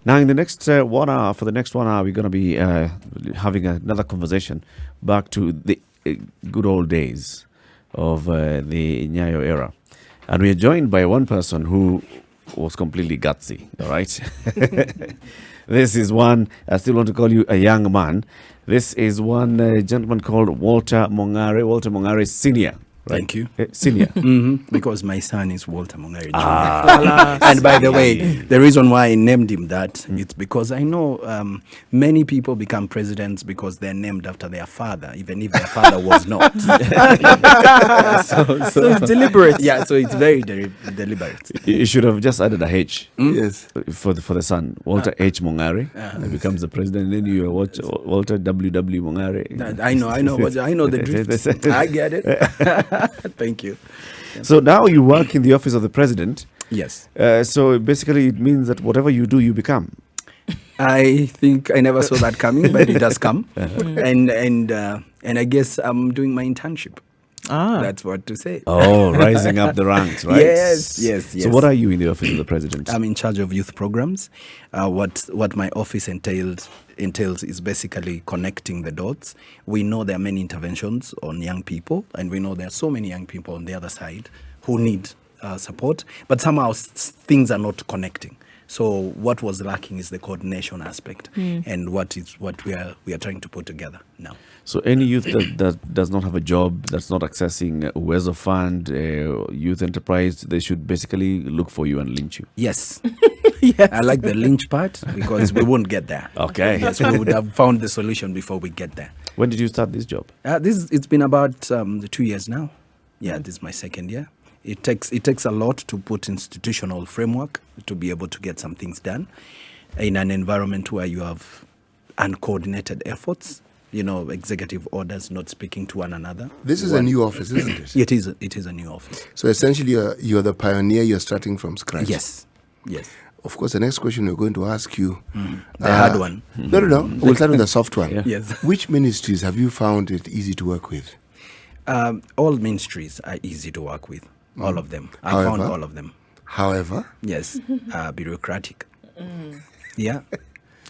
Now, in the next 1 hour, for the next 1 hour, we're going to be having another conversation back to the good old days of the Nyayo era. And we are joined by one person who was completely gutsy, all right? This is one, I still want to call you a young man. This is one gentleman called Walter Mong'are. Walter Mong'are Senior. Right? Thank you. Senior. Because my son is Walter Mong'are Jr. And by the way, the reason why I named him that, it's because I know many people become presidents because they're named after their father, even if their father was not. So it's deliberate. Yeah, so it's very deliberate. You should have just added a H. Yes. For the son, Walter H. Mong'are. He becomes the president, and then you are Walter W.W. Mong'are. I know the drift. I get it. Thank you. So now you work in the office of the president. Yes. So basically it means that whatever you do, you become. I think I never saw that coming, but it does come. And I guess I'm doing my internship. That's what to say. Oh, rising up the ranks, right? Yes. So what are you in the office of the president? I'm in charge of youth programs. What my office entails is basically connecting the dots. We know there are many interventions on young people, and we know there are so many young people on the other side who need support, but somehow things are not connecting. So what was lacking is the coordination aspect, and what we are trying to put together now. So any youth that does not have a job, that's not accessing Uwezo Fund, youth enterprise, they should basically look for you and lynch you. Yes. Yes. I like the lynch part because we won't get there. Okay. Yes, we would have found the solution before we get there. When did you start this job? It's been about 2 years now. Yeah, this is my second year. It takes a lot to put institutional framework to be able to get some things done in an environment where you have uncoordinated efforts. You know, executive orders not speaking to one another. This is a new office, isn't it? It is a new office. So essentially, you're the pioneer. You're starting from scratch. Yes. Of course, the next question we're going to ask you. The hard one. No. We'll start with the soft one. Yeah. Yes. Which ministries have you found it easy to work with? All ministries are easy to work with. All of them. I found all of them. However? Yes. Bureaucratic. Yeah.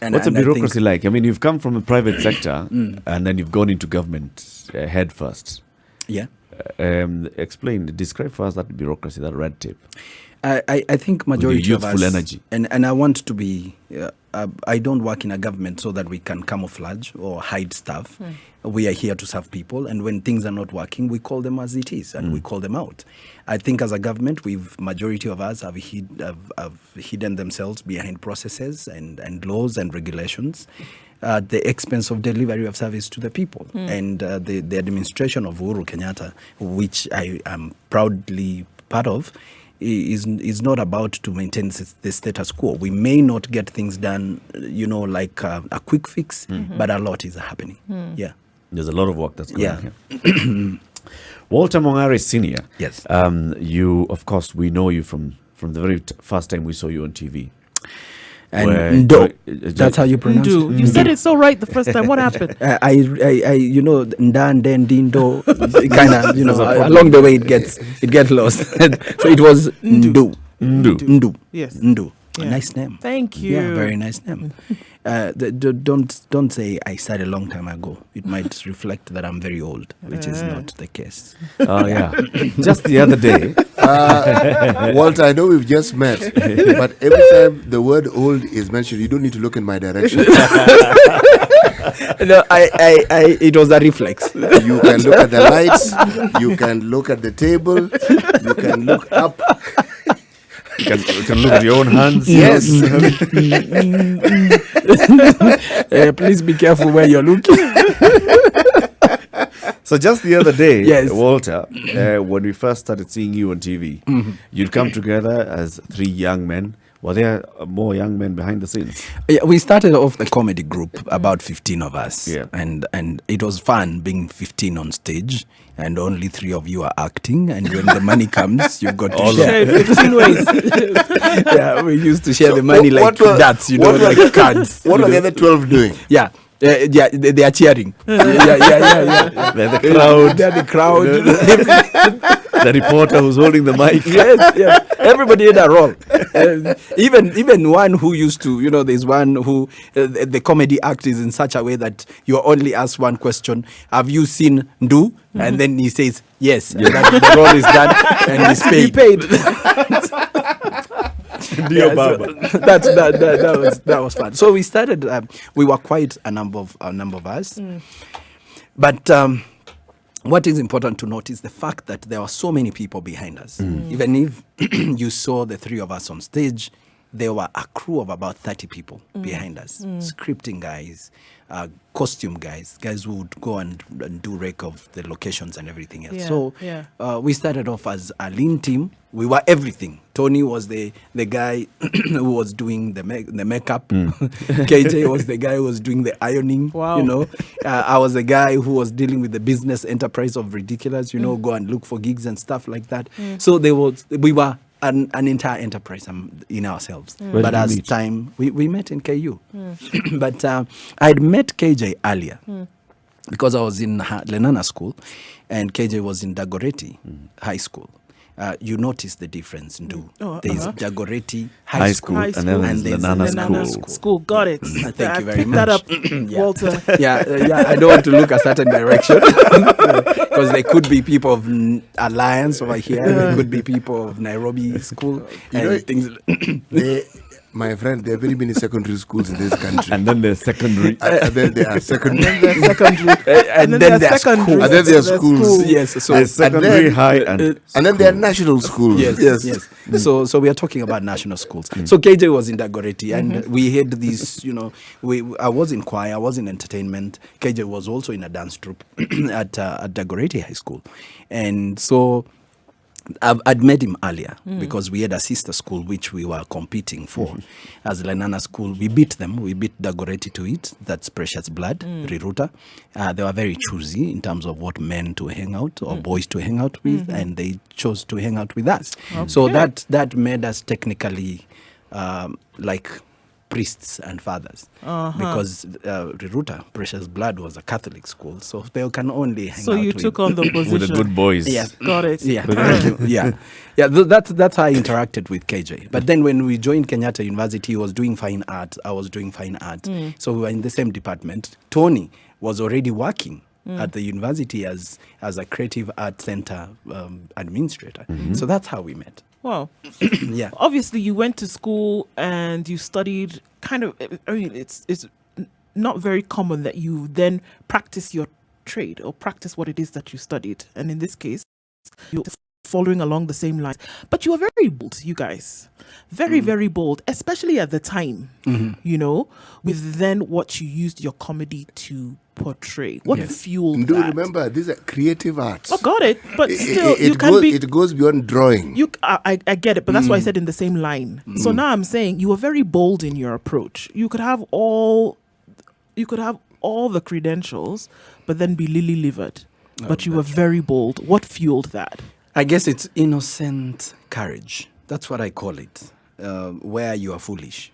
And What's a bureaucracy like? I mean, you've come from the private sector and then you've gone into government head first. Yeah. Describe for us that bureaucracy, that red tape. I think majority of us, youthful energy. And I want to be, I don't work in a government so that we can camouflage or hide stuff. We are here to serve people, and when things are not working, we call them as it is, and we call them out. I think as a government, majority of us have hidden themselves behind processes and laws and regulations at the expense of delivery of service to the people. And the administration of Uhuru Kenyatta, which I am proudly part of, is not about to maintain the status quo. We may not get things done, like a quick fix, but a lot is happening. Yeah. There's a lot of work that's going on here. Walter Mong'are Senior. Yes. You, of course, we know you from the very first time we saw you on TV. And Ndo, that's how you pronounce it. You said it so right the first time. What happened? I Nda and then Dindo, kind of, along the way it gets lost. So it was Ndu. Yes. Ndu. Yeah. A nice name. Thank you. Yeah, very nice name. Don't say I started a long time ago. It might reflect that I'm very old, which is not the case. Oh, yeah. Just the other day. Walter, I know we've just met, but every time the word old is mentioned, you don't need to look in my direction. No, it was a reflex. You can look at the lights, you can look at the table, you can look up. You can look at your own hands. Yes. Please be careful where you're looking. So just the other day, Yes. Walter, when we first started seeing you on TV, you'd come together as 3 young men. Were there more young men behind the scenes? Yeah, we started off the comedy group, about 15 of us. Yeah. And it was fun being 15 on stage, and only 3 of you are acting. And when the money comes, you've got to share. 15 ways. Yeah, we used to share the money what like were- that's, what were- like cards. What are the other 12 doing? Yeah. Yeah, they are cheering. Yeah. They're the crowd. They're the crowd. The reporter who's holding the mic. Yes. Everybody had a role. Even one who used to, there's one who the comedy act is in such a way that you're only asked one question. Have you seen Ndu? And then he says yes. And then the role is done and he's paid. Dear Baba. That was fun. So we started. We were quite a number of us, but what is important to note is the fact that there were so many people behind us. Even if you saw the three of us on stage, there were a crew of about 30 people behind us. Scripting guys, costume guys who would go and do rec of the locations and everything else. We started off as a lean team. We were everything. Tony was the guy who was doing the makeup. KJ was the guy who was doing the ironing. Wow. I was the guy who was dealing with the business enterprise of Ridiculous. Go and look for gigs and stuff like that. So we were an entire enterprise in ourselves. But as time, we met in KU. But I had met KJ earlier because I was in Lenana School and KJ was in Dagoretti High School. You notice the difference, Ndu. There's Dagoretti High School, and then there's Lenana School. Got it. Thank you very Pick much. that up, Walter. Yeah. I don't want to look a certain direction because there could be people of Alliance over here. There could be people of Nairobi School and things. My friend, there are very many secondary schools in this country. And then there's secondary. And then there are secondary. And then there are schools. And then there are schools. Yes. So There's secondary, high, and then there are national schools. Yes. So we are talking about national schools. So KJ was in Dagoretti, and we had these. I was in choir, I was in entertainment. KJ was also in a dance troupe at Dagoretti High School, and so I'd met him earlier because we had a sister school which we were competing for. As Lenana School, we beat them. We beat Dagoretti to it. That's Precious Blood, Riruta. They were very choosy in terms of what men to hang out or boys to hang out with, and they chose to hang out with us. Okay. So that made us technically like priests and fathers because Riruta, Precious Blood, was a Catholic school, so they can only hang out. So you took on the position with the good boys. Yeah, got it. Yeah, that's how I interacted with KJ. But then when we joined Kenyatta University, he was doing fine art. I was doing fine art, so we were in the same department. Tony was already working at the university as a creative art center administrator. So that's how we met. Wow. Yeah. Obviously, you went to school and you studied it's not very common that you then practice your trade or practice what it is that you studied. And in this case, you're following along the same lines. But you were very bold, you guys. Very, very bold, especially at the time, with then what you used your comedy to portray. What fueled Do that? remember, these are creative arts. Oh, got it. But still, It goes beyond drawing. I get it, but that's why I said in the same line. So now I'm saying you were very bold in your approach. You could have all the credentials, but then be lily-livered. But you were very bold. What fueled that? I guess it's innocent courage. That's what I call it, where you are foolish.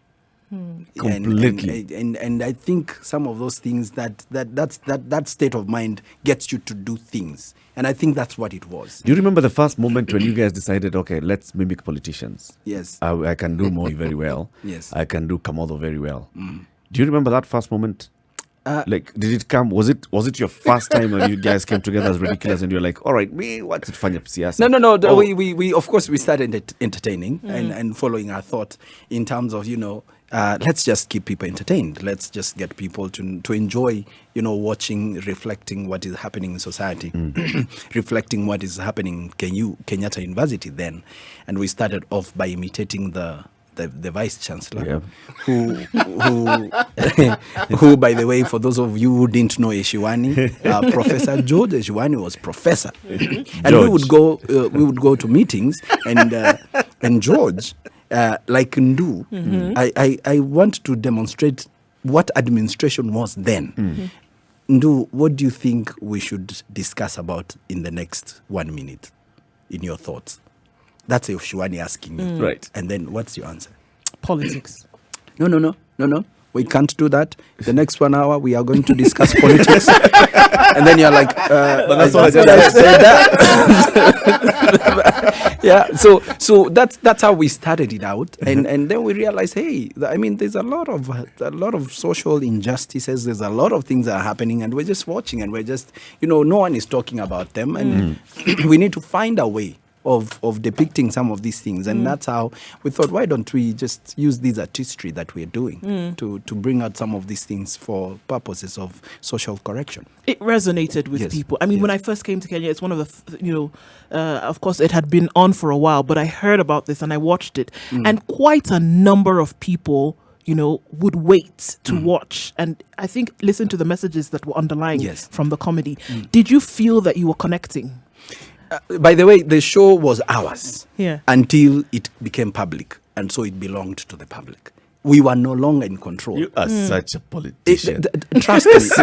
Completely. And I think some of those things that state of mind gets you to do things. And I think that's what it was. Do you remember the first moment when you guys decided, okay, let's mimic politicians? Yes. I can do Moi very well. Yes. I can do Kamodo very well. Do you remember that first moment? Did it come? Was it your first time when you guys came together as Ridiculous and you're like, all right, me, what's it fanya siasa? No. We of course we started entertaining and following our thought in terms of let's just keep people entertained. Let's just get people to enjoy watching, reflecting what is happening in society, reflecting what is happening in Kenyatta University then, and we started off by imitating the vice chancellor, who by the way, for those of you who didn't know Eshiwani, Professor George Eshiwani was professor, and we would go to meetings and George, like Ndu, I want to demonstrate what administration was then. Ndu, what do you think we should discuss about in the next 1 minute, in your thoughts? That's Eshiwani asking you. Right. And then what's your answer? Politics. No. we can't do that. The next 1 hour, we are going to discuss politics. And then you're like, But that's what I said that. Yeah, so that's how we started it out, and then we realized, hey, I mean, there's a lot of social injustices. There's a lot of things that are happening, and we're just watching, and we're just, no one is talking about them, and we need to find a way of depicting some of these things, and that's how we thought, why don't we just use this artistry that we're doing to bring out some of these things for purposes of social correction. It resonated with Yes. people. I mean, when I first came to Kenya, it's one of the, of course, it had been on for a while, but I heard about this and I watched it, and quite a number of people, would wait to watch, and I think listen to the messages that were underlying Yes. from the comedy. Did you feel that you were connecting? By the way, the show was ours Yeah. until it became public, and so it belonged to the public. We were no longer in control. You are such a politician. Trust me, it's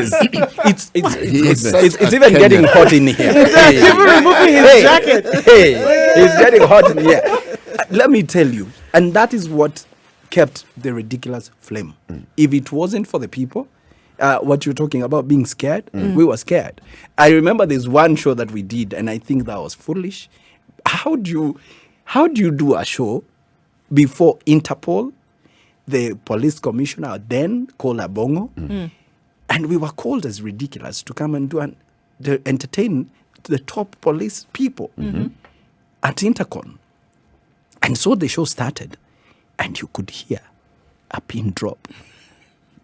such a even getting Kenyan. hot in here. Even removing his jacket. Hey, it's getting hot in here. Let me tell you, and that is what kept the ridiculous flame. If it wasn't for the people, what you're talking about being scared, we were scared. I remember there's one show that we did, and I think that was foolish. How do you do a show before Interpol, the police commissioner, then called Abongo, and we were called as ridiculous to come and to entertain the top police people at Intercon. And so the show started, and you could hear a pin drop.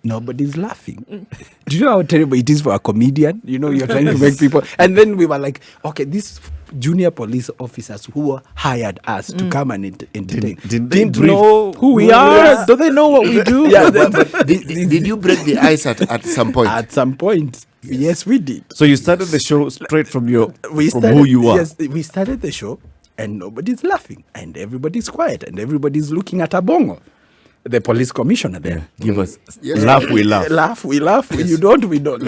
Nobody's laughing. Do you know how terrible it is for a comedian? You're trying to make people. And then we were like, okay, these junior police officers who hired us to come and entertain Didn't brief know Who we are? Do they know what we do? Yeah, But did you break the ice at some point? at some point, yes, we did. So you started the show straight from from started, who you are. Yes, we started the show, and nobody's laughing, and everybody's quiet, and everybody's looking at Abongo, the police commissioner there. Give us Yes. laugh, we laugh. Laugh, we laugh. You don't, we don't.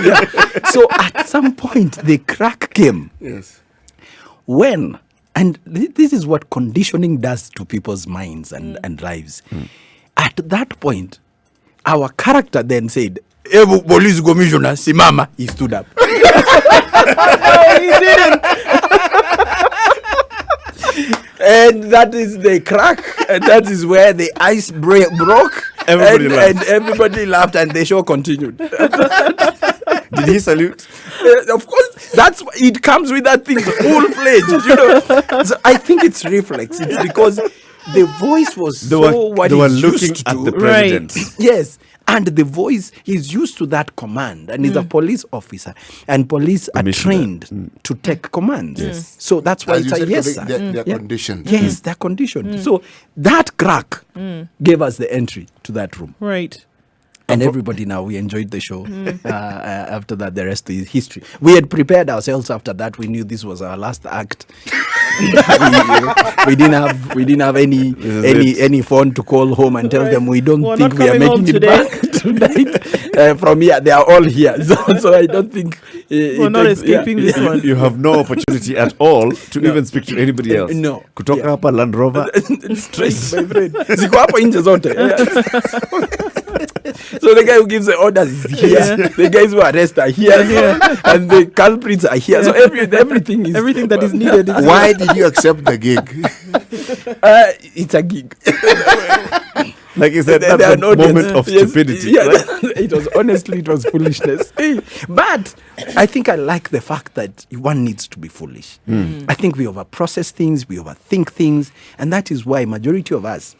Yeah. So at some point, the crack came Yes. when, and this is what conditioning does to people's minds and lives. At that point, our character then said, "Ebu police commissioner, simama." He stood up. No, he didn't. And that is the crack. And that is where the ice broke. Everybody laughed. And everybody laughed, and the show continued. Did he salute? Of course, it comes with that thing full-fledged. So I think it's reflex. It's because the voice was They so what were he's looking used at to. the president. Yes. And the voice, he's used to that command, and he's a police officer, and police are Commissioner. trained to take commands. So that's why As it's you a said, yes, Kobe, sir. they're Yeah. conditioned. Yes, they're conditioned. So that crack gave us the entry to that room. Right. And everybody now, we enjoyed the show. After that, the rest is history. We had prepared ourselves after that. We knew this was our last act. we didn't have any phone to call home and tell them we don't We're think not we are coming home making it today. back tonight. From here, they are all here. So I don't think We're not escaping this one. You have no opportunity at all to even speak to anybody else. No. Kutoka Yeah. hapa Land Rover. Straight, my friend. Ziko hapo nje zote. So the guy who gives the orders is here. Yeah. The guys who arrest are here. And the culprits are here. So everything is Everything that is needed is Why did you accept the gig? it's a gig. Like you said, There that's are a no audience. moment of Yes, stupidity. yeah, right? it was foolishness. But I think I like the fact that one needs to be foolish. I think we overprocess things, we overthink things, and that is why majority of us,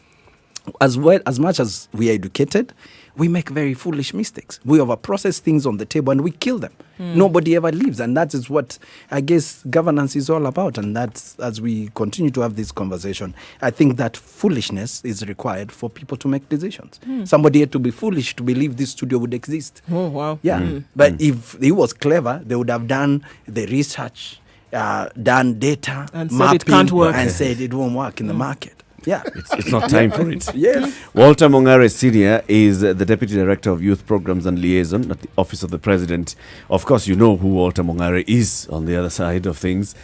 as much as we are educated, we make very foolish mistakes. We overprocess things on the table and we kill them. Nobody ever leaves, and that is what I guess governance is all about. And that's, as we continue to have this conversation, I think that foolishness is required for people to make decisions. Somebody had to be foolish to believe this studio would exist. Oh, wow. Yeah, but if he was clever, they would have done the research, done data And said mapping, it can't work. and said it won't work in the market. Yeah. It's not time for it. Yes. Walter Mong'are Sr. is the Deputy Director of Youth Programs and Liaison at the Office of the President. Of course, you know who Walter Mong'are is on the other side of things.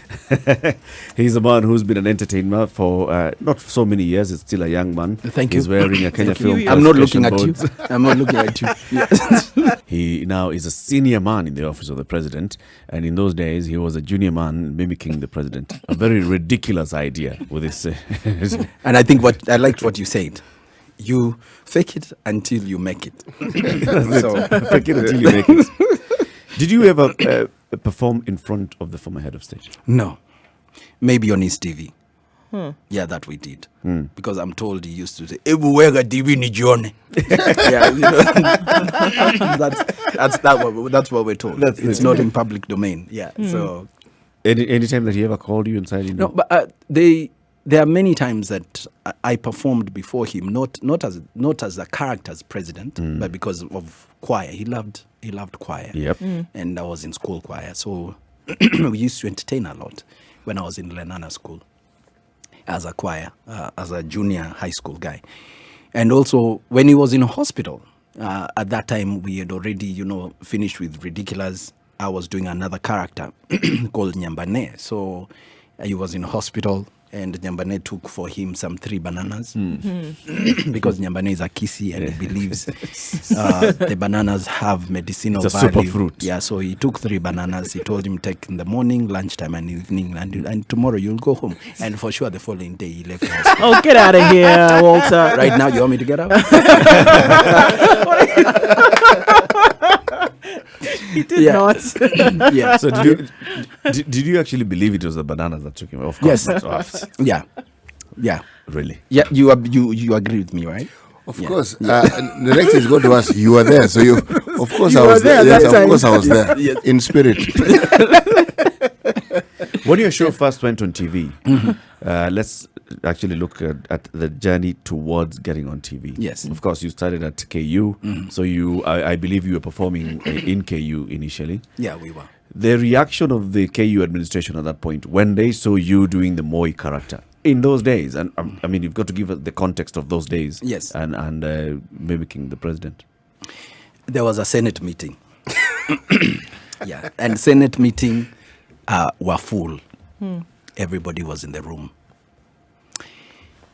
He's a man who's been an entertainer for not so many years. He's still a young man. Thank you. He's wearing a Kenya film. I'm not looking classification at you. board. I'm not looking at you. Yes. He now is a senior man in the Office of the President. And in those days, he was a junior man mimicking the President. A very ridiculous idea with this. And I think what I liked what you said. You fake it until you make it. So Fake it until you make it. Did you ever perform in front of the former head of state? no, maybe on his TV. Yeah, that we did. Because I'm told he used to say, "Ebuwega TV ni jione." Yeah, you know, that's what we're told. It's not in public domain. Yeah. So Any time that he ever called you inside? no, but there are many times that I performed before him, not as a character as president, but because of choir. He loved choir. Yep. And I was in school choir, so we used to entertain a lot when I was in Lenana school as a choir, as a junior high school guy. And also when he was in hospital, at that time we had already, finished with Ridiculous. I was doing another character called Nyambane. So he was in hospital, and Nyambane took for him some 3 bananas because Nyambane is a kisi and he believes the bananas have medicinal It's a value. superfruit. Yeah, so he took 3 bananas. He told him take in the morning, lunchtime, and evening, and tomorrow you'll go home. And for sure, the following day he left the hospital. Oh, get out of here, Walter. Right now, you want me to get up? He did not. Yeah. So did you actually believe it was the bananas that took him? Of course. Yes. Not. Yeah. Yeah. Really? Yeah. You agree with me, right? Of course. The next is go to us. You were there, so you. Of course, You I were was there there. that Yes, time. of course, I was there in spirit. When your show first went on TV, let's actually look at the journey towards getting on TV. Yes. Of course, you started at KU, so I believe you were performing in KU initially. Yeah, we were. The reaction of the KU administration at that point when they saw you doing the Moi character in those days, and I mean, you've got to give us the context of those days. Yes. And mimicking the president. There was a Senate meeting. Yeah, and Senate meeting were full. Everybody was in the room.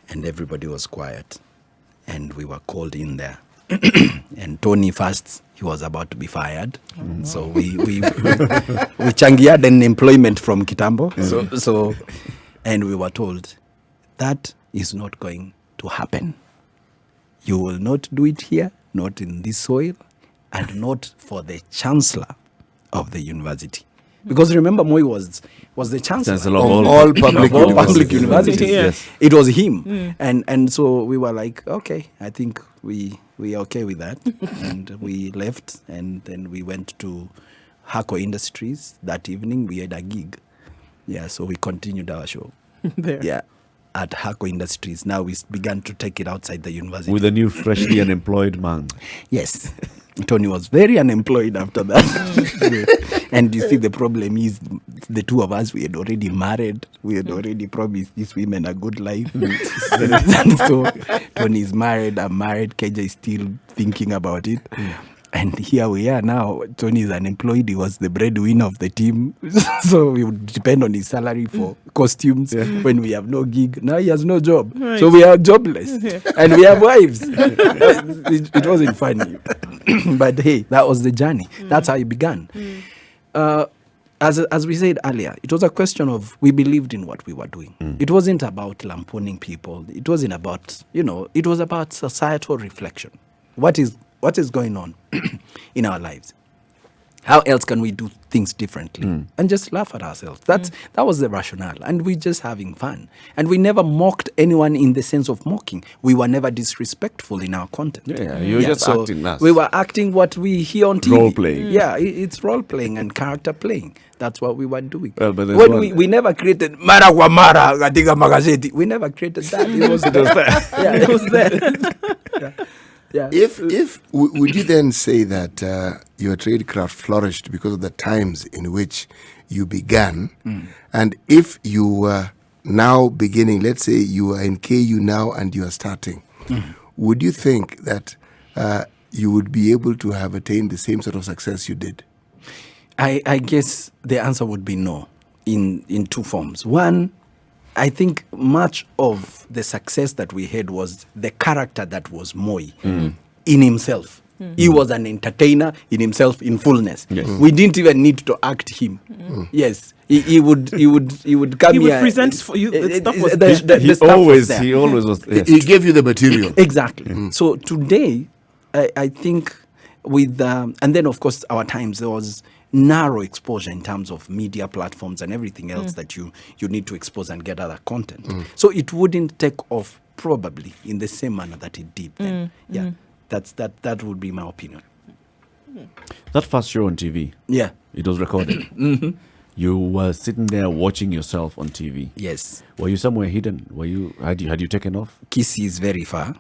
And everybody was quiet. And we were called in there. And Tony first, he was about to be fired. So we changiad an employment from Kitambo. So and we were told, that is not going to happen. You will not do it here, not in this soil, and not for the chancellor of the university. Because remember, Moi was the chancellor Chancellor Of of all public of all universities. public universities. Yes. It was him. And so we were like, okay, I think we are okay with that. And we left, and then we went to Hako Industries that evening. We had a gig. Yeah, so we continued our show. There. Yeah, at Hako Industries. Now we began to take it outside the university. With a new, freshly unemployed man. Yes. Tony was very unemployed after that. And you see, the problem is the two of us, we had already married. We had already promised these women a good life. So Tony is married, I'm married. KJ is still thinking about it. And here we are now. Tony is unemployed. He was the breadwinner of the team. So we would depend on his salary for costumes when we have no gig. Now he has no job. Right. So we are jobless. And we have wives. It wasn't funny. But hey, that was the journey. That's how it began. As we said earlier, it was a question of we believed in what we were doing. It wasn't about lampooning people. It wasn't about, it was about societal reflection. What is going on in our lives? How else can we do things differently? And just laugh at ourselves. That was the rationale. And we just having fun. And we never mocked anyone in the sense of mocking. We were never disrespectful in our content. Yeah, you were just so acting us. We were acting what we hear on TV. Role-playing. Yeah, it's role-playing and character playing. That's what we were doing. Well, but there's when one- we never created Mara kwa Mara katika magazeti. We never created that. It was there. Yeah, it was there. Yeah. Would you then say that your tradecraft flourished because of the times in which you began, and if you were now beginning, let's say you are in KU now and you are starting, would you think that you would be able to have attained the same sort of success you did? I guess the answer would be no, in two forms. One, I think much of the success that we had was the character that was Moi in himself. He was an entertainer in himself in fullness. Yes. We didn't even need to act him. Yes, he would come He would here. present for you. The stuff was He stuff always was there. was. Yes. He gave you the material. Exactly. So today, I think with and then of course our times there was narrow exposure in terms of media platforms and everything else that you need to expose and get other content. So it wouldn't take off probably in the same manner that it did then. Yeah, that would be my opinion. That first show on TV, Yeah. it was recorded. You were sitting there watching yourself on TV. Yes. Were you somewhere hidden? Had you taken off? Kisii is very far.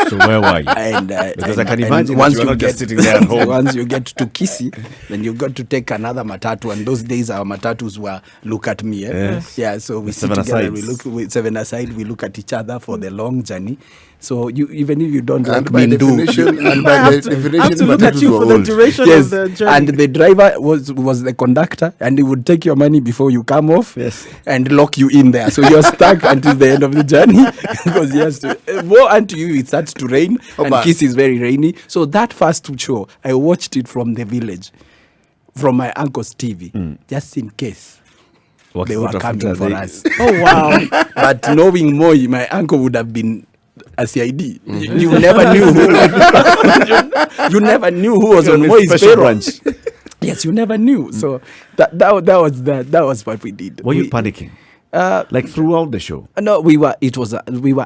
So where were you? And Because I and- can and imagine once that you were not get just sitting there at home. Once you get to Kisii, then you've got to take another matatu. And those days our matatus were look at me. Yes. Yeah, so we The sit seven together, asides. we seven aside, we look at each other for the long journey. So you even if you don't And like by me, definition, and I by have to definition, look at matatus you were for the old. duration Yes, of the journey. and the driver was the conductor, and he would take your money before you come off, Yes. and lock you in there. So you're stuck until the end of the journey because he has to. More unto you, it starts to rain, and but- Kisii is very rainy. So that first show, I watched it from the village, from my uncle's TV, just in case they were coming for us. Oh wow! But knowing Moi, my uncle would have been a CID. You never knew who. you never knew who was on Moi's Special payroll. branch. Yes, you never knew. So that was what we did. Were you panicking? Like throughout the show? No, we were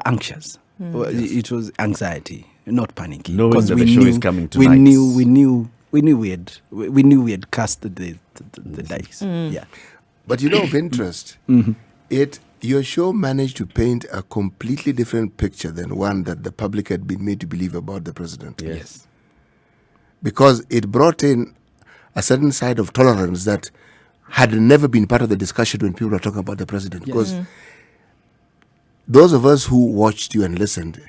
anxious. It was anxiety, not panicking. Knowing 'Cause that we the show knew- is coming We tonight. knew we had cast the dice. Yeah. But you know, of interest, your show managed to paint a completely different picture than one that the public had been made to believe about the president. Yes. Because it brought in a certain side of tolerance that had never been part of the discussion when people were talking about the president. Because those of us who watched you and listened,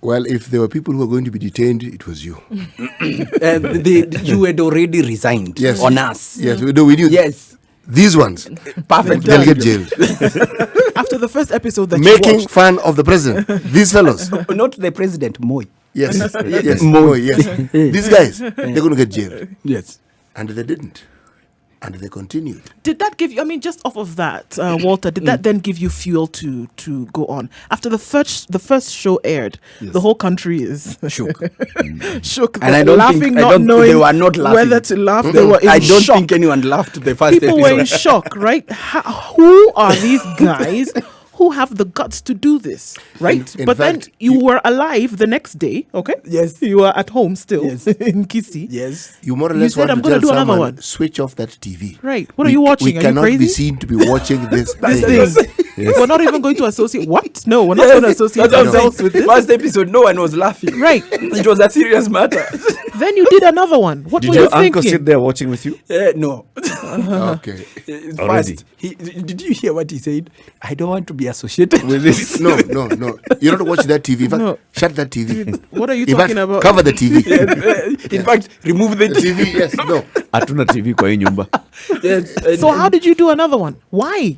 well, if there were people who were going to be detained, it was you. You had already resigned Yes. on us. Yes, we knew. Yes. These ones, Perfect. they'll get jailed. After the first episode that you Making watched, fun of the president. These fellows. Not the president, Moi. Yes. Yes. Moi, yes. These guys, they're going to get jailed. Yes. And they didn't. And they continued. did that give you? I mean, just off of that, Walter, did that then give you fuel to go on? After the first show aired, the whole country is Shook. shook. And They're I don't laughing, think- not knowing they were not laughing. whether to laugh. They were in I don't shock. think anyone laughed the first People episode. were in shock, right? Who are these guys who have the guts to do this, right? In but fact, then you were alive the next day, okay? Yes. You were at home still Yes. in Kisii. Yes. You more or You less said, want "I'm to gonna tell do another someone, one." switch off that TV. Right. What are you watching? We Are you cannot be crazy? seen to be watching this This thing. thing. We're not even going to associate. What? No, we're not going to associate That's what I'm saying. ourselves with this. First episode, no one was laughing. Right. It was a serious matter. Then you did another one. What Did were your you uncle thinking? sit there watching with you? No. Okay. Already. First, did you hear what he said? I don't want to be associated with this. No. You're not watching that TV. In fact, No. shut that TV. What are you In fact, talking about? cover the TV. In fact, remove the The TV, yes, no. Hatuna TV kwa hii nyumba. Yes. So how did you do another one? Why?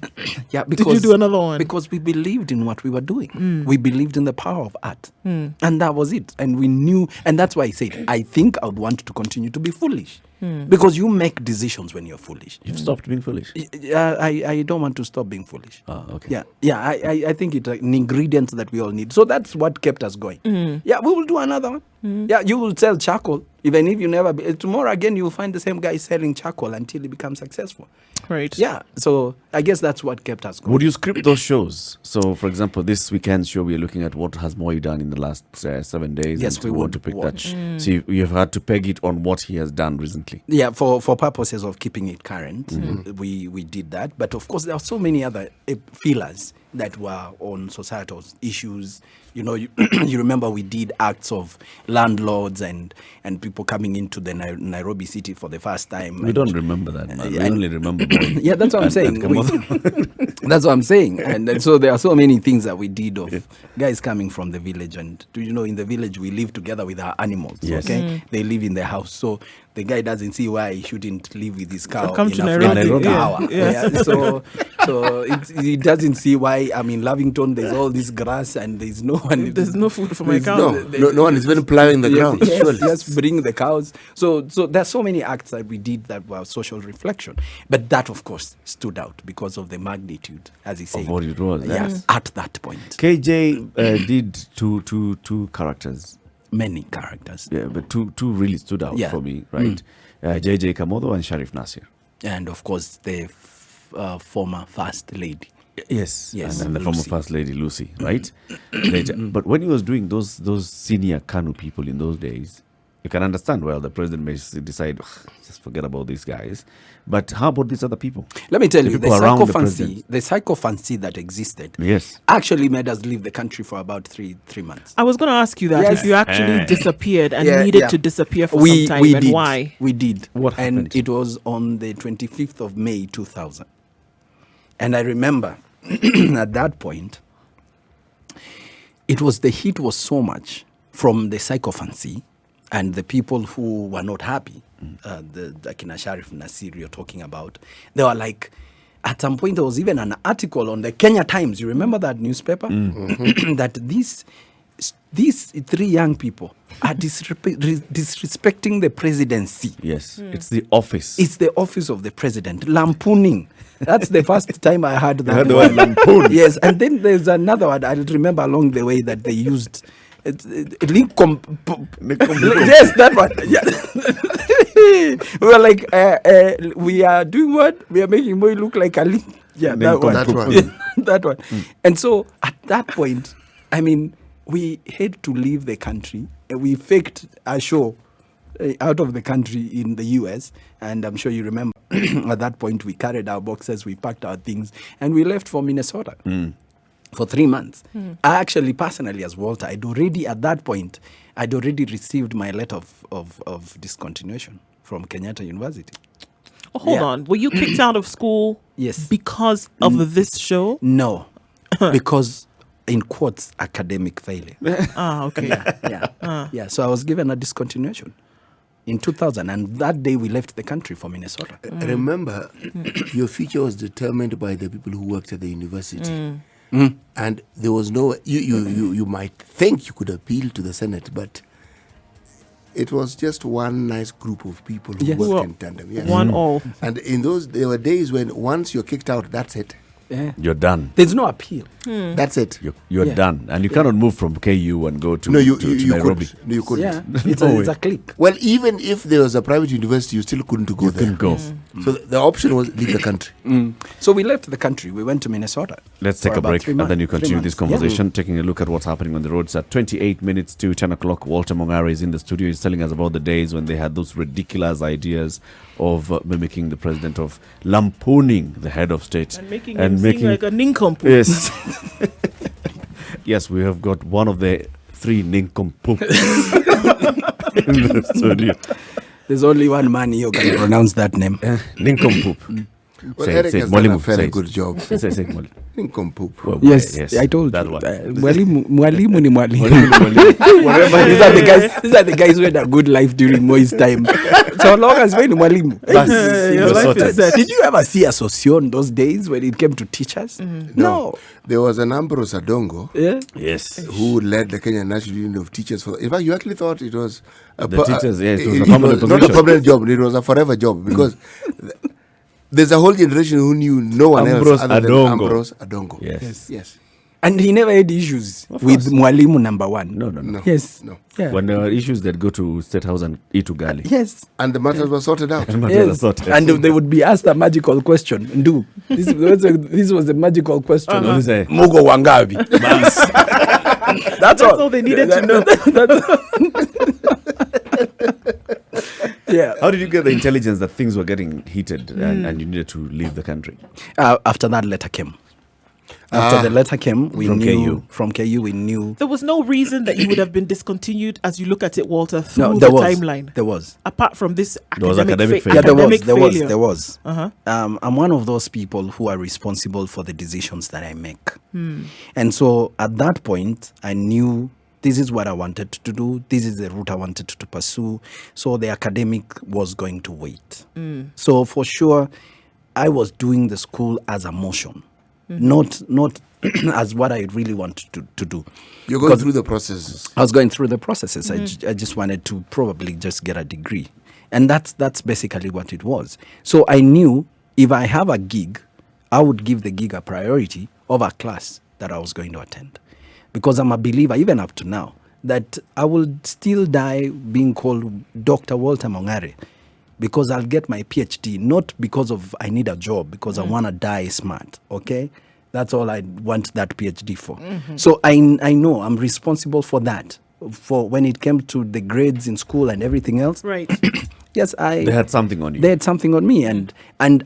Yeah, Did you do another one? Because we believed in what we were doing. We believed in the power of art. And that was it. And we knew, and that's why I said, I think I would want to continue to be foolish. Because you make decisions when you're foolish. You've stopped being foolish. I don't want to stop being foolish. Ah, okay. Yeah. I think it's an ingredient that we all need. So that's what kept us going. Yeah, we will do another one. Yeah, you will sell charcoal, even if you never. Tomorrow again, you will find the same guy selling charcoal until he becomes successful. Right. Yeah. So I guess that's what kept us going. Would you script those shows? So, for example, this weekend show, we're looking at what has Moi done in the last 7 days. Yes, and we want would to pick watch. that. So you've had to peg it on what he has done recently. Yeah, for purposes of keeping it current, we did that. But of course, there are so many other feelers that were on societal issues. You know, you remember we did acts of landlords and people coming into the Nairobi city for the first time. We don't remember that, man. We only remember boy. Yeah, that's what I'm saying. That's what I'm saying. And so there are so many things that we did of guys coming from the village. And do you know, in the village, we live together with our animals. Yes. Okay, they live in their house. So the guy doesn't see why he shouldn't live with his cow Come in to a Nairobi. flat tower. Yeah. Yeah. So he doesn't see why. I mean, Lavington, there's all this grass and there's no one. There's no food for my there's cow. No one is even plowing the ground. Yes, surely. just bring the cows. So there's so many acts that we did that were social reflection. But that, of course, stood out because of the magnitude, as he said. Of what it was. Yes, at that point. KJ did two characters. Many characters. Yeah, but two really stood out Yeah. for me, right? JJ Kamodo and Sharif Nasir. And, of course, the former First Lady. Yes, Yes, and the former Lucy. First Lady Lucy, right? But when he was doing those senior Kanu people in those days, you can understand, well, the president may decide, just forget about these guys. But how about these other people? Let me tell you, the people around the psychophancy, the psychophancy that existed Yes. actually made us leave the country for about three months. I was going to ask you that Yes. if you actually disappeared and Yeah, needed yeah. to disappear for some time, and did. why? We did. What And happened? it was on the 25th of May 2000. And I remember at that point, the heat was so much from the psychophancy and the people who were not happy, the Akina Sharif Nasir you're talking about. They were like, at some point there was even an article on the Kenya Times, you remember that newspaper? That these three young people are disrespecting the presidency. Yes. It's the office. It's the office of the president, lampooning. That's the first time I heard that heard the word lampoon. Yes, and then there's another one I'll remember along the way that they used. Yes, that one. Yeah. We were like, we are doing what? We are making Moi look like a link. Yeah, that one. That one. That one. And so at that point, I mean, we had to leave the country. We faked a show out of the country in the US. And I'm sure you remember at that point, we carried our boxes, we packed our things, and we left for Minnesota. For 3 months. I actually, personally, as Walter, I'd already received my letter of discontinuation from Kenyatta University. Oh, hold Yeah. on. Were you kicked out of school Yes. because of this show? No, because, in quotes, academic failure. Ah, okay. Yeah. So I was given a discontinuation in 2000, and that day we left the country for Minnesota. Remember, your future was determined by the people who worked at the university. And there was no, you might think you could appeal to the Senate, but it was just one nice group of people who Yes. worked in tandem. Yes. One all. And there were days when once you're kicked out, that's it. Yeah. You're done. There's no appeal. That's it. You're Yeah. done. And you cannot move from KU and go to, No, you to couldn't. Nairobi. No, you couldn't. Yeah, it's No a way. clique. Well, even if there was a private university, you still couldn't go there. Couldn't go. So the option was leave the country. So we left the country. We went to Minnesota. Let's for take a about break 3 and months. then you 3 continue this months. Yeah. conversation, taking a look at what's happening on the roads. At 28 minutes to 10 o'clock, Walter Mong'are is in the studio. He's telling us about the days when they had those ridiculous ideas of mimicking the president, of lampooning the head of state. And making him seem like a nincompoop. Yes. Yes, we have got one of the three nincompoops in the studio. There's only one man here who can pronounce that name. Nincompoop. Well, Say it, Eric say it. has done a Mwalimu, fairly say it. good job. Say it, Mwalimu. Nincompoop. Well, Yes, I told that you. one. Mwalimu ni mwalimu. Whatever These are the guys who had a good life during Moi's time. So long as we're in mwalimu. Bas, your you're life sorted. is set. Did you ever see a socio those days when it came to teachers? No. There was an Ambrose Adongo Yeah. Yes. who led the Kenyan National Union of Teachers. In fact, you actually thought it was a The teachers, yeah, it was a it permanent was not a position. permanent job. It was a forever job because there's a whole generation who knew no one Ambrose else other Adongo. than Ambrose Adongo. Yes. And he never had issues with mwalimu number one. No. Yes. No. Yeah. When there were issues that go to State House and eat ugali. Yes. And the matters were sorted out. Yes. And they would be asked a magical question. Ndu, this was a magical question. What do you say? Mugo wangabi. That's all they needed to know. Yeah. How did you get the intelligence that things were getting heated and you needed to leave the country? After that letter came. After the letter came, we From knew KU. from KU. We knew There was no reason that you would have been discontinued as you look at it, Walter, through no. the There was timeline. there was Apart from this There was academic, academic fa- failure. yeah there was academic there was failure. there was. Uh-huh. I'm one of those people who are responsible for the decisions that I make, and so at that point, I knew this is what I wanted to do. This is the route I wanted to pursue. So the academic was going to wait. So for sure, I was doing the school as a motion, not as what I really wanted to do. You're going Because through the processes. I was going through the processes. I just wanted to probably just get a degree. And that's basically what it was. So I knew if I have a gig, I would give the gig a priority over a class that I was going to attend. Because I'm a believer, even up to now, that I will still die being called Dr. Walter Mong'are, because I'll get my PhD, not because of I need a job, because I want to die smart, okay? That's all I want that PhD for. So I know I'm responsible for that. For when it came to the grades in school and everything else. Right. Yes, They had something on you. They had something on me, and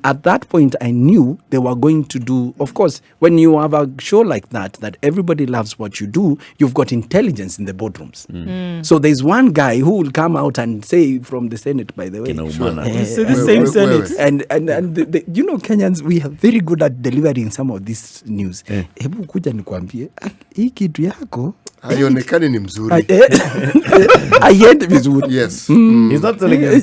at that point, I knew they were going to do. Of course, when you have a show like that everybody loves what you do, you've got intelligence in the boardrooms. So there's one guy who will come out and say from the Senate, by the way, Kina Umana. So the Wait, same wait, Senate. wait. and you know, Kenyans, we are very good at delivering some of this news. Hebu kuja nikwambie hii kitu yako Haionekani ni mzuri. haiendi vizuri. Yes. He's not telling you.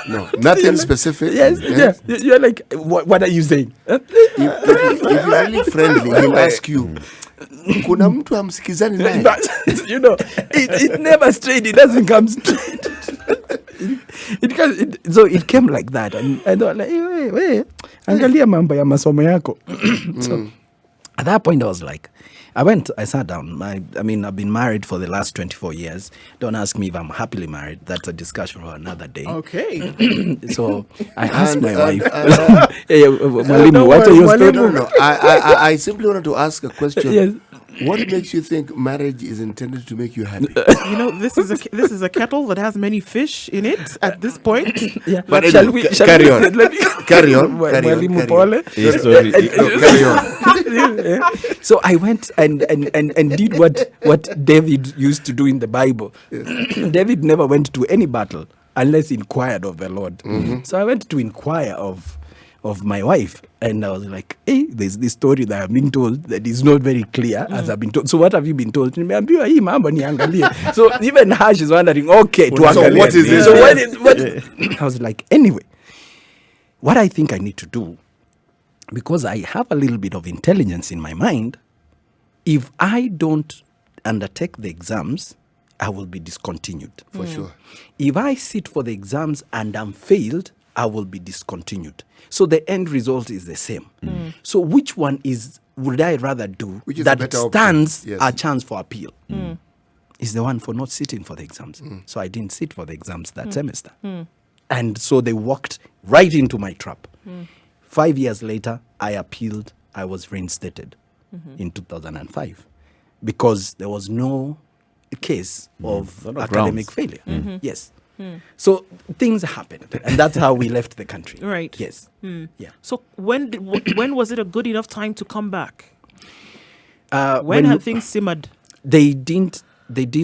No, nothing specific. Yes, Yeah. yeah. You're like, what are you saying? If you're really friendly, he'll ask you, kuna mtu hamsikizani naye? But, you know, it never straight. It doesn't come straight. So it came like that, and I thought like, hey, angalia mambo ya masomo yako. So at that point, I was like, I sat down. I mean, I've been married for the last 24 years. Don't ask me if I'm happily married. That's a discussion for another day. Okay. So I asked my And- wife, and- hey, Mwalimu, what are your No, story? no. I simply wanted to ask a question. Yes. What makes you think marriage is intended to make you happy? You know, this is a kettle that has many fish in it at this point. Yeah. But shall anyway, we carry on. let me Carry on. Mwalimu Pole. His story. Carry on. So I went and did what David used to do in the Bible. David never went to any battle unless inquired of the Lord. So I went to inquire of my wife, and I was like, hey, there's this story that I'm being told that is not very clear as I've been told. So what have you been told? Nimeambiwa hii mambo niangalie. So even her, she's wondering, okay, tuangalie. what is this? So what I was like, anyway, what I think I need to do, because I have a little bit of intelligence in my mind, if I don't undertake the exams, I will be discontinued. For sure. If I sit for the exams and I'm failed, I will be discontinued. So the end result is the same. So which one would I rather do Which is the that better option? stands Yes. a chance for appeal? Is the one for not sitting for the exams. So I didn't sit for the exams that semester. And so they walked right into my trap. 5 years later, I appealed. I was reinstated in 2005 because there was no case of No academic grounds. failure. Yes. So things happened, and that's how we left the country. Right. Yes. Yeah. So when was it a good enough time to come back? When When you- had things simmered? They didn't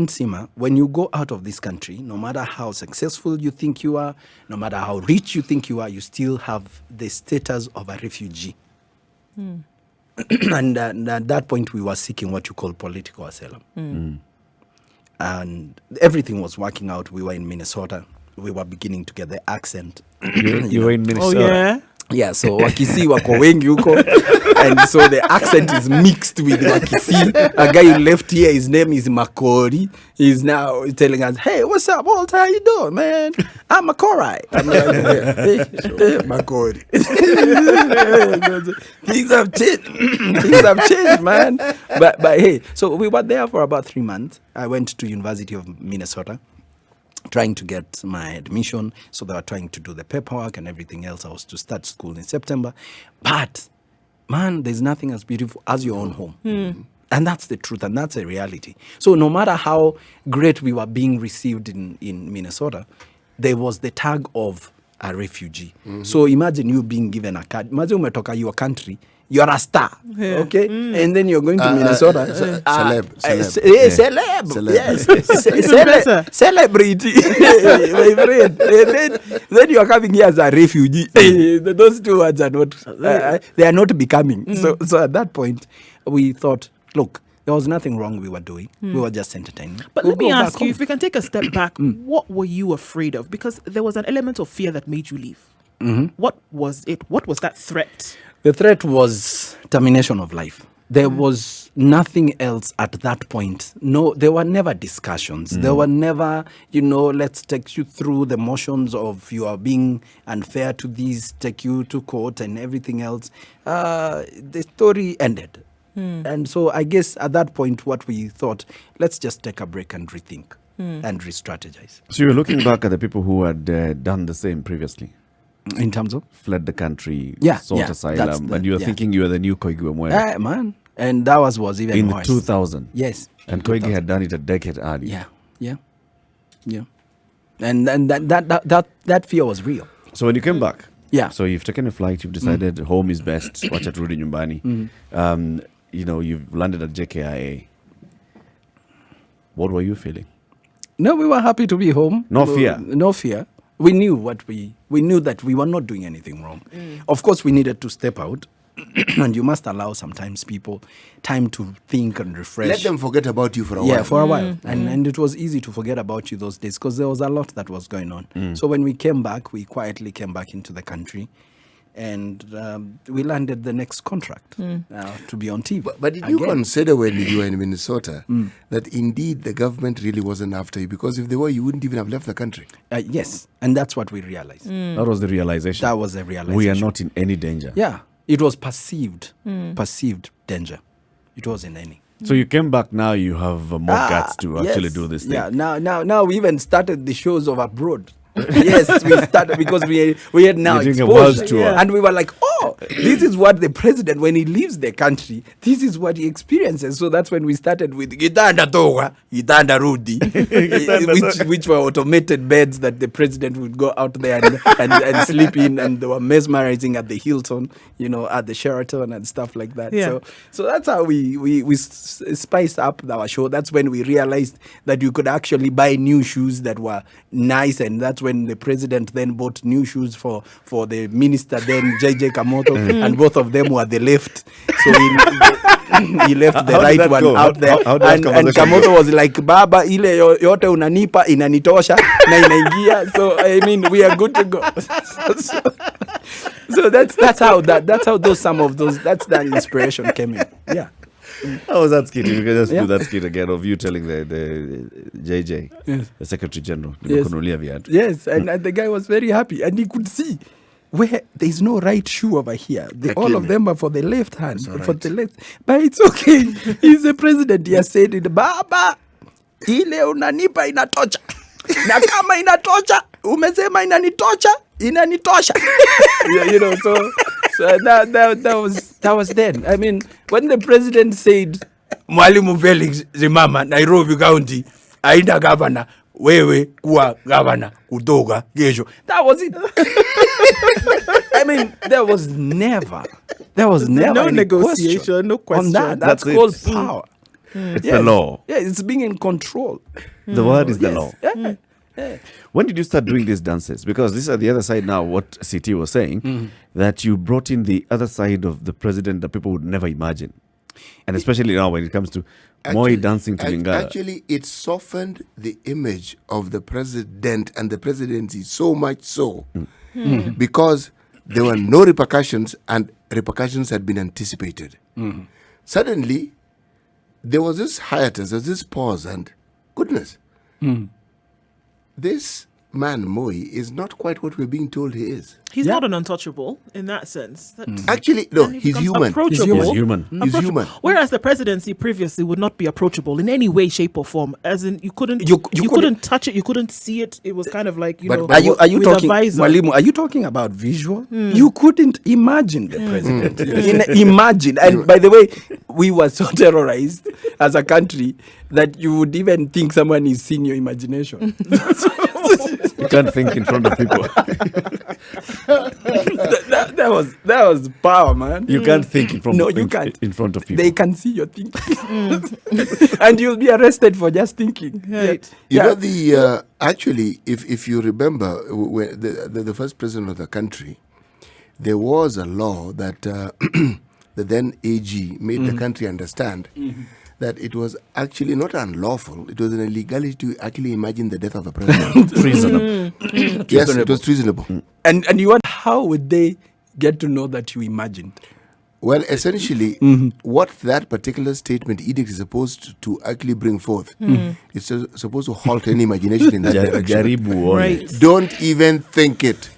simmer. When you go out of this country, no matter how successful you think you are, no matter how rich you think you are, you still have the status of a refugee. And at that point, we were seeking what you call political asylum. And everything was working out. We were in Minnesota. We were beginning to get the accent. You were in Oh Minnesota. yeah. Yeah, so Wakisi wako wengi huko, and so the accent is mixed with Wakisi. A guy who left here, his name is Makori. He's now telling us, "Hey, what's up, Walter? How you doing, man? I'm Makori." I'm like, hey, Makori. Things have changed. Things have changed, man. But hey, so we were there for about 3 months. I went to University of Minnesota, trying to get my admission. So they were trying to do the paperwork and everything else. I was to start school in September. But, man, there's nothing as beautiful as your own home. And that's the truth, and that's a reality. So no matter how great we were being received in Minnesota, there was the tag of a refugee. So imagine you being given a card. Imagine umetoka your country, you're a star, okay? And then you're going to Minnesota. Celeb. Yes. Celebrity. My friend. And then you're coming here as a refugee. Those two words are not, they are not becoming. So at that point, we thought, look, there was nothing wrong we were doing. We were just entertaining. But let me ask you, if we can take a step back, what were you afraid of? Because there was an element of fear that made you leave. What was it? What was that threat? The threat was termination of life. There was nothing else at that point. No, there were never discussions. There were never, let's take you through the motions of you are being unfair to these, take you to court and everything else. The story ended. And so I guess at that point, what we thought, let's just take a break and rethink and re-strategize. So you're looking back at the people who had done the same previously? In terms of? Fled the country, sought asylum, and you were thinking you were the new Koigi Wemwere. Man. And that was even in worse. 2000. Yes. And Koigi had done it a decade earlier. Yeah. And that fear was real. So when you came back, Yeah. So you've taken a flight, you've decided home is best, wacha turudi nyumbani. You've landed at JKIA. What were you feeling? No, we were happy to be home. No fear. No fear. We knew we knew that we were not doing anything wrong. Of course, we needed to step out, and you must allow sometimes people time to think and refresh. Let them forget about you for a while. Yeah, for a while. And it was easy to forget about you those days because there was a lot that was going on. So when we came back, we quietly came back into the country. And we landed the next contract to be on TV. But did you consider when you were in Minnesota that indeed the government really wasn't after you? Because if they were, you wouldn't even have left the country. Yes, and that's what we realized. That was the realization. That was the realization. We are not in any danger. Yeah, it was perceived danger. It wasn't any. So you came back now, you have more guts to actually do this thing. Yeah, now we even started the shows of abroad. Yes, we started because we had now You're doing a world exposure. tour. And we were like, this is what the president, when he leaves the country, this is what he experiences. So that's when we started with Gitanda Toga, Gitanda Rudi, which were automated beds that the president would go out there and sleep in, and they were mesmerizing at the Hilton, at the Sheraton and stuff like that. Yeah. So that's how we spiced up our show. That's when we realized that you could actually buy new shoes that were nice, and that's when the president then bought new shoes for the minister then, JJ Kamoto, and both of them were the left. So he left the right one go? out there. How And Kamoto was like, Baba, ile yote unanipa inanitosha na inaingia. So I mean, we are good to go. So that's how that's the inspiration came in. Yeah. How was that skit? You can just do that skit again of you telling the JJ, the Secretary General, Yes, and the guy was very happy, and he could see where there's no right shoe over here. All of them are for the left hand, for the left. But it's okay. He's the president. He has said it. Baba, ile unanipa inatocha. Na kama inatocha, umesema inanitosha. So that was then. I mean, when the president said, Mwalimu Felix Zimama, Nairobi County, aida governor, wewe kuwa governor, kutoka kesho. That was it. I mean, there was never no any negotiation, no question. on that. That's called power. It's the law. Yeah, it's being in control. The word is the law. Yeah. When did you start doing these dances? Because this is the other side now, what CT was saying, that you brought in the other side of the president that people would never imagine. And especially now when it comes to Moi dancing to Lingala. Actually, it softened the image of the president and the presidency so much so because there were no repercussions, and repercussions had been anticipated. Suddenly, there was this hiatus, there was this pause, and goodness, this man, Moi, is not quite what we're being told he is. He's not an untouchable in that sense. Actually, no, He he's becomes human. approachable. He's human. He's Approachable. human. Whereas the presidency previously would not be approachable in any way, shape, or form. As in, you couldn't touch it, you couldn't see it. It was kind of like But are you with talking, a visor. Mwalimu, are you talking about visual? You couldn't imagine the president. Imagine. And by the way, we were so terrorized as a country that you would even think someone is seeing your imagination. You can't think in front of people. that was power, man. You can't think in front. No, you can't. In front of people. They can see your thinking, and you'll be arrested for just thinking. Right. You know, the actually, if you remember, when the first president of the country, there was a law that the then AG made the country understand that it was actually not unlawful. It was an illegality to actually imagine the death of the president. Treasonable. Yes, it was treasonable. And you want, how would they get to know that you imagined? Well, essentially, what that particular statement edict is supposed to actually bring forth, it's supposed to halt any imagination in that direction. Jaribu, Right. Don't even think it.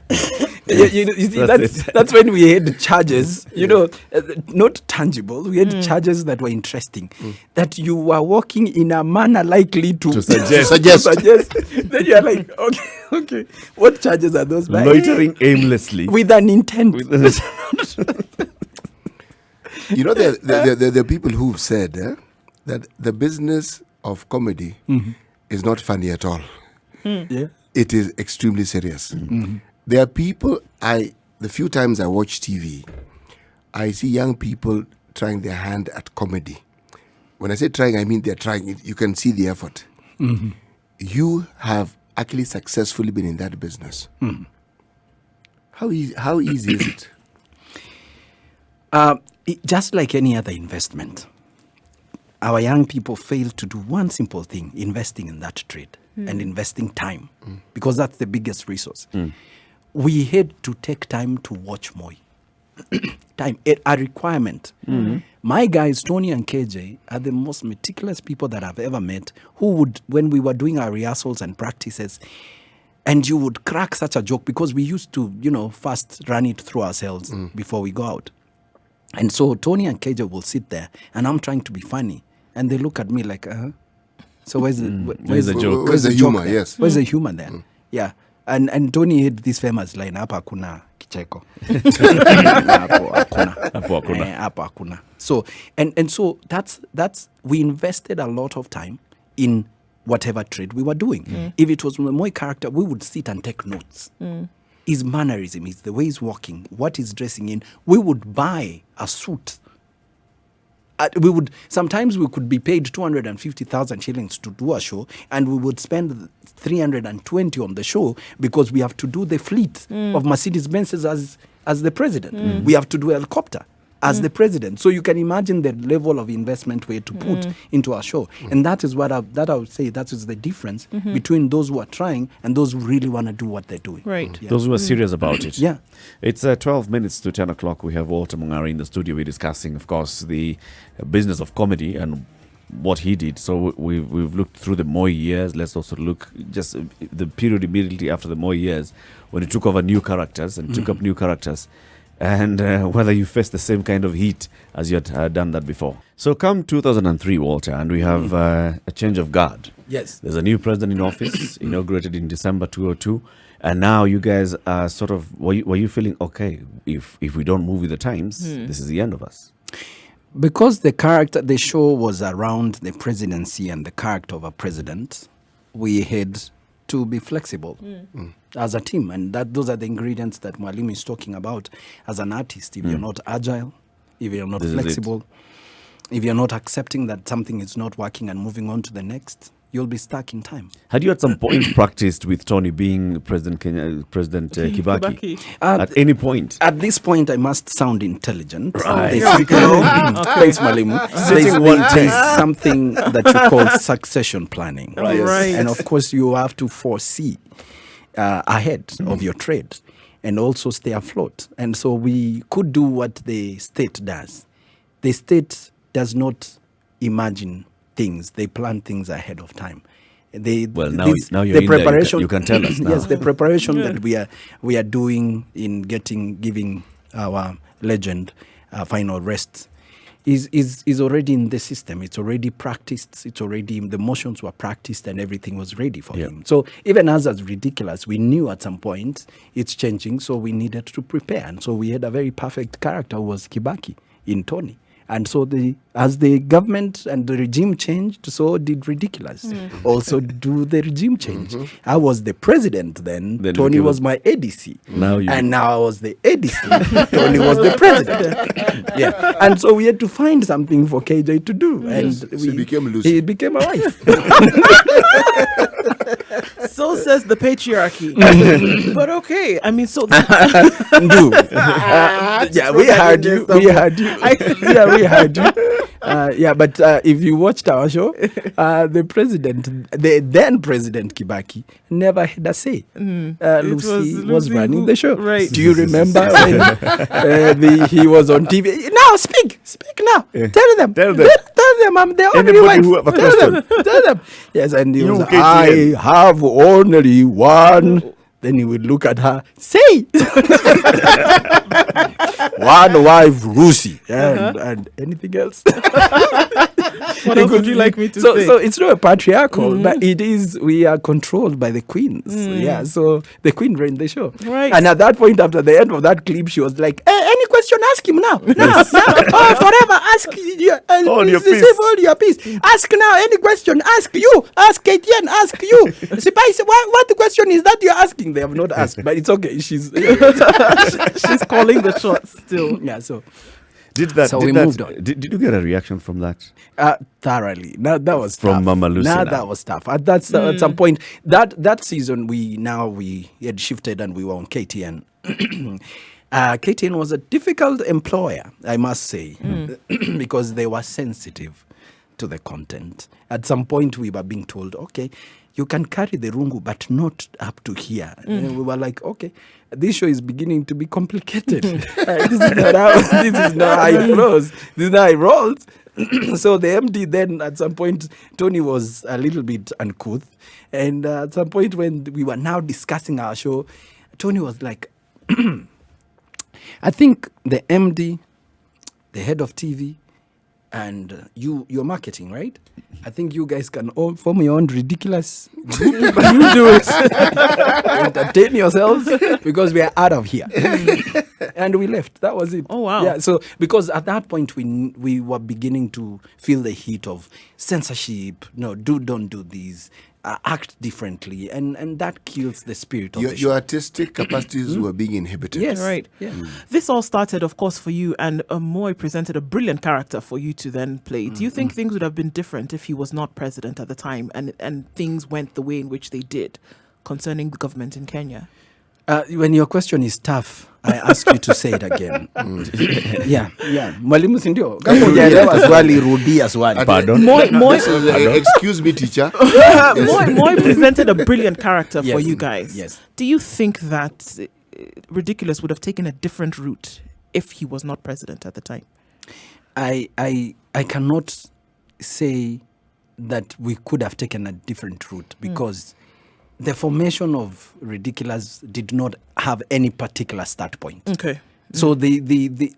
You see, that's when we had charges, not tangible. We had charges that were interesting. That you were walking in a manner likely to suggest. Then you're like, okay. What charges are those? Loitering aimlessly. With an intent. You know, there are people who've said that the business of comedy is not funny at all. Yeah. It is extremely serious. There are people, the few times I watch TV, I see young people trying their hand at comedy. When I say trying, I mean they're trying. You can see the effort. You have actually successfully been in that business. How easy is it? Just like any other investment, our young people fail to do one simple thing: investing in that trade and investing time, because that's the biggest resource. We had to take time to watch Moi. Time, a requirement. My guys, Tony and KJ, are the most meticulous people that I've ever met, who would, when we were doing our rehearsals and practices, and you would crack such a joke, because we used to, first run it through ourselves before we go out. And so Tony and KJ will sit there, and I'm trying to be funny, and they look at me like, So where's the joke? Where's the humor? There? Yes. Where's the humor there? Yeah. And Tony had this famous line, hapa hakuna kicheko. Hapo hakuna. So and so that's we invested a lot of time in whatever trade we were doing. If it was Moi character, we would sit and take notes. His mannerism, is the way he's walking, what he's dressing in. We would buy a suit. Sometimes we could be paid 250,000 shillings to do a show, and we would spend 320 on the show, because we have to do the fleet of Mercedes-Benzes as the president. We have to do a helicopter as the president. So you can imagine the level of investment we had to put into our show. And that is what I would say, that is the difference between those who are trying and those who really want to do what they're doing. Right. Yeah. Those who are serious about it. Yeah. It's 12 minutes to 10 o'clock. We have Walter Mong'are in the studio. We're discussing, of course, the business of comedy and what he did. So we've looked through the Moi years. Let's also look just the period immediately after the Moi years, when he took over new characters and took up new characters, and whether you face the same kind of heat as you had done that before. So come 2003, Walter, and we have a change of guard. Yes. There's a new president in office, inaugurated in December 2002. And now you guys are sort of, were you feeling, okay, if we don't move with the times, this is the end of us? Because the show was around the presidency and the character of a president, we had to be flexible as a team. And those are the ingredients that Mwalimu is talking about as an artist. If you're not agile, if you're not flexible, if you're not accepting that something is not working and moving on to the next, you'll be stuck in time. Had you at some point practiced with Tony being President Kibaki? At any point? At this point, I must sound intelligent. Right. Thanks, Mwalimu. There's something that you call succession planning. Right. Right. And of course, you have to foresee ahead of your trade and also stay afloat. And so we could do what the state does. The state does not imagine things, they plan things ahead of time. Now you're the in preparation, there. You can tell us now. Yes, the preparation that we are doing in giving our legend final rest is already in the system. It's already practiced. It's already, the motions were practiced and everything was ready for him. So even as ridiculous, we knew at some point it's changing, so we needed to prepare. And so we had a very perfect character who was Kibaki in Tony. And so as the government and the regime changed, so did Ridiculous. Also do the regime change. I was the president then Tony was my ADC. Now I was the ADC. Tony was the president. Yeah. And so we had to find something for KJ to do. And So he became Lucy. He became a wife. So says the patriarchy. But okay, I mean, so Yeah, we heard you. We heard you. Yeah, we heard you. But if you watched our show, the then president Kibaki, never had a say. Lucy was running the show. Right. Do you remember when he was on TV? Now speak now. Tell them. Tell them. Tell them I'm the only Anybody wife. who have a Tell them. Tell them. Yes, and he was. I have only one. Then he would look at her, say, one wife, Lucy, and anything else. What else would you like me to say? So it's not a patriarchal, but it is, we are controlled by the queens. Yeah, so the queen ran the show. Right. And at that point, after the end of that clip, she was like, hey, any question, ask him now. Now. Oh, forever, ask Hold your peace. Hold your peace. Ask now, any question, ask you. Ask Etienne, ask you. Sipai, what the question is that you're asking? They have not asked, but it's okay. She's calling the shots still. Yeah, so we moved on. Did you get a reaction from that? Thoroughly. Now that was From tough. Mama Lucy Now now. that was tough. At some point, that season we had shifted and we were on KTN. KTN was a difficult employer, I must say, because they were sensitive to the content. At some point, we were being told, okay, you can carry the rungu, but not up to here. And we were like, okay, this show is beginning to be complicated. This is not how it flows. This is not how it rolls. So the MD then, at some point, Tony was a little bit uncouth. And at some point when we were now discussing our show, Tony was like, I think the MD, the head of TV, and you're marketing, right? I think you guys can form your own ridiculous group, but you do it. Entertain yourselves because we are out of here. And we left. That was it. Oh, wow. Yeah. So because at that point we were beginning to feel the heat of censorship. No, don't do these. Act differently, and that kills the spirit of the show. Your artistic capacities were being inhibited. Yes. Right. Yeah. This all started, of course, for you, and Moy presented a brilliant character for you to then play. Do you think things would have been different if he was not president at the time, and things went the way in which they did concerning the government in Kenya? When your question is tough, I ask you to say it again. Yeah. Mwalimu si ndio? Kama hujaelewa swali, rudia swali. Pardon? Excuse me, teacher. Moy presented a brilliant character for Yes. you guys. Yes. Do you think that Ridiculous would have taken a different route if he was not president at the time? I cannot say that we could have taken a different route because the formation of Ridiculous did not have any particular start point. Okay. So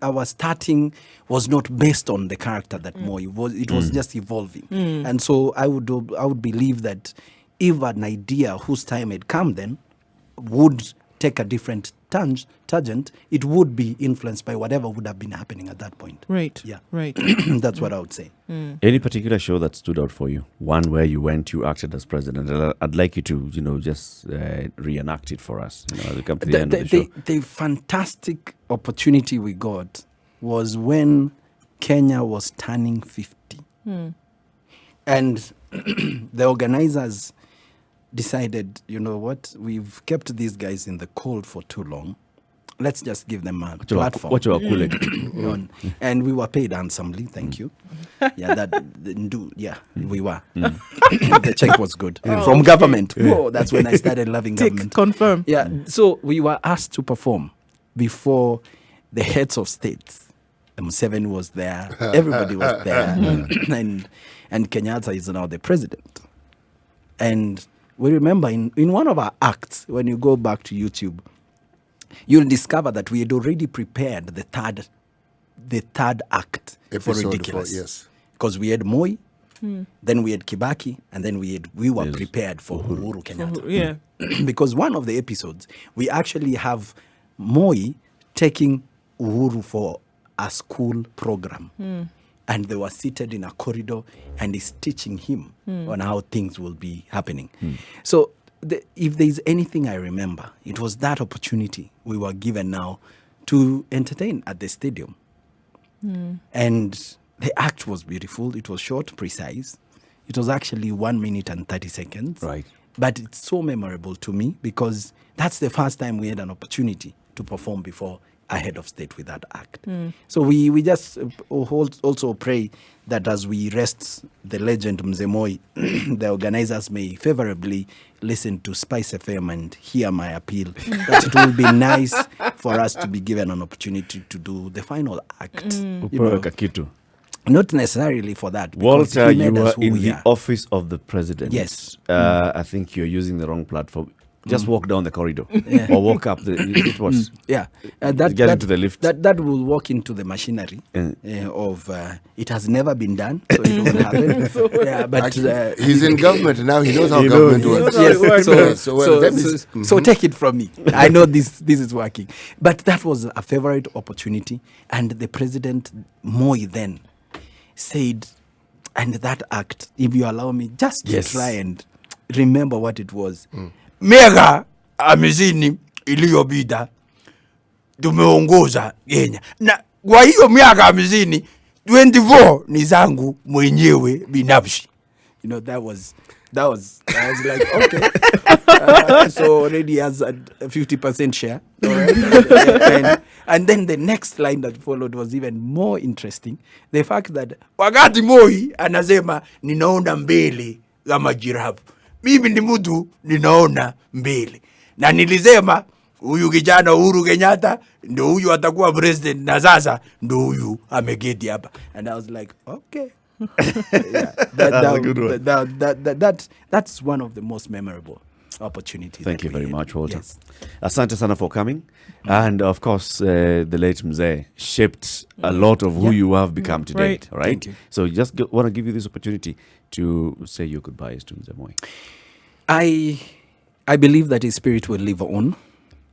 our starting was not based on the character that Moy was. It was just evolving, and so I would believe that if an idea whose time had come then would take a different tangent, it would be influenced by whatever would have been happening at that point. Right. Yeah. Right. That's what I would say. Any particular show that stood out for you? One where you acted as president. I'd like you to, just reenact it for us. As we come to the end of the show. The fantastic opportunity we got was when Kenya was turning 50. And the organizers decided, you know what, we've kept these guys in the cold for too long. Let's just give them a platform. And we were paid handsomely, thank you. Yeah, we were. The check was good. From government. Oh, that's when I started loving government. Confirm. Yeah, so we were asked to perform before the heads of states. Museveni was there, everybody was there, and Kenyatta is now the president. And we remember in one of our acts, when you go back to YouTube, you'll discover that we had already prepared the third act for Ridiculous. Yes. Because we had Moi, then we had Kibaki, and then we were prepared for Uhuru Kenyatta. Yeah. Because one of the episodes, we actually have Moi taking Uhuru for a school program. and they were seated in a corridor, and he's teaching him on how things will be happening. So if there's anything I remember, it was that opportunity we were given now to entertain at the stadium. And the act was beautiful. It was short, precise. It was actually 1 minute and 30 seconds. Right. But it's so memorable to me because that's the first time we had an opportunity to perform before a head of state with that act. So we just also pray that as we rest the legend Mzee Moi, the organizers may favorably listen to Spice FM and hear my appeal that it will be nice for us to be given an opportunity to do the final act. You know, Kitu. not necessarily for that. because Walter, he you made were us who in we the are. office of the president. Yes. I think you're using the wrong platform. Just walk down the corridor or walk up. It was. Yeah, Get into the lift. That will walk into the machinery of. It has never been done, so it won't happen. Yeah, but He's in government now. He knows how He government knows. works. yes, So, so take it from me. I know this is working, but that was a favorite opportunity, and the president Moi then said, and that act, if you allow me, just to Yes. try and remember what it was. Miaka 50 iliyopita tumeongoza Kenya, na kwa hiyo miaka 50 24 ni zangu mwenyewe binafsi. You know, I was like, okay. So already has a 50% share. All right? And then the next line that followed was even more interesting. The fact that wakati Moi anasema ninaona mbele kama jirafu, mimi ni mtu ninaona mbele. Na nilisema huyu kijana Uhuru Kenyatta ndio huyu atakuwa president, na sasa ndio huyu ameketi hapa. And I was like, okay. Yeah, That's a good one. that's one of the most memorable opportunities. Thank that you we very had. much, Walter. Yes. Asante sana for coming. And of course, the late Mzee shaped a lot of who you have become today. Right. Right? Thank you. So just want to give you this opportunity to say your goodbyes to Mzee Moi. I believe that his spirit will live on.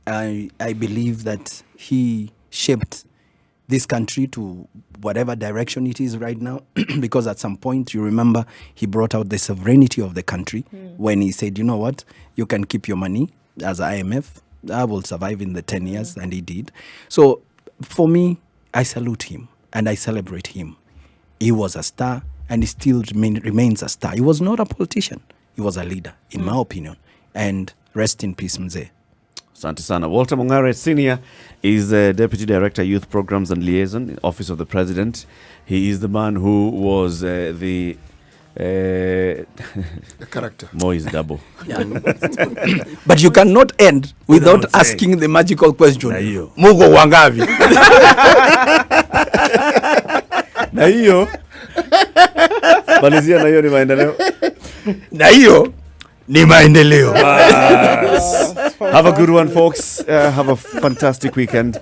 I believe that he shaped this country to whatever direction it is right now, because at some point, you remember, he brought out the sovereignty of the country when he said, you know what, you can keep your money as IMF. I will survive in the 10 years, and he did. So for me, I salute him and I celebrate him. He was a star, and he still remains a star. He was not a politician. He was a leader, in my opinion. And rest in peace, Mzee. Asante sana. Walter Mong'are Senior is Deputy Director, Youth Programs and Liaison, Office of the President. He is the man who was the character. Moi's double. But you cannot end without Without saying. asking the magical question. Na hiyo. Mugo wangapi? Na hiyo. Malizia na hiyo ni maendeleo. Na hiyo ni maendeleo. Have a good one, folks. Have a fantastic weekend.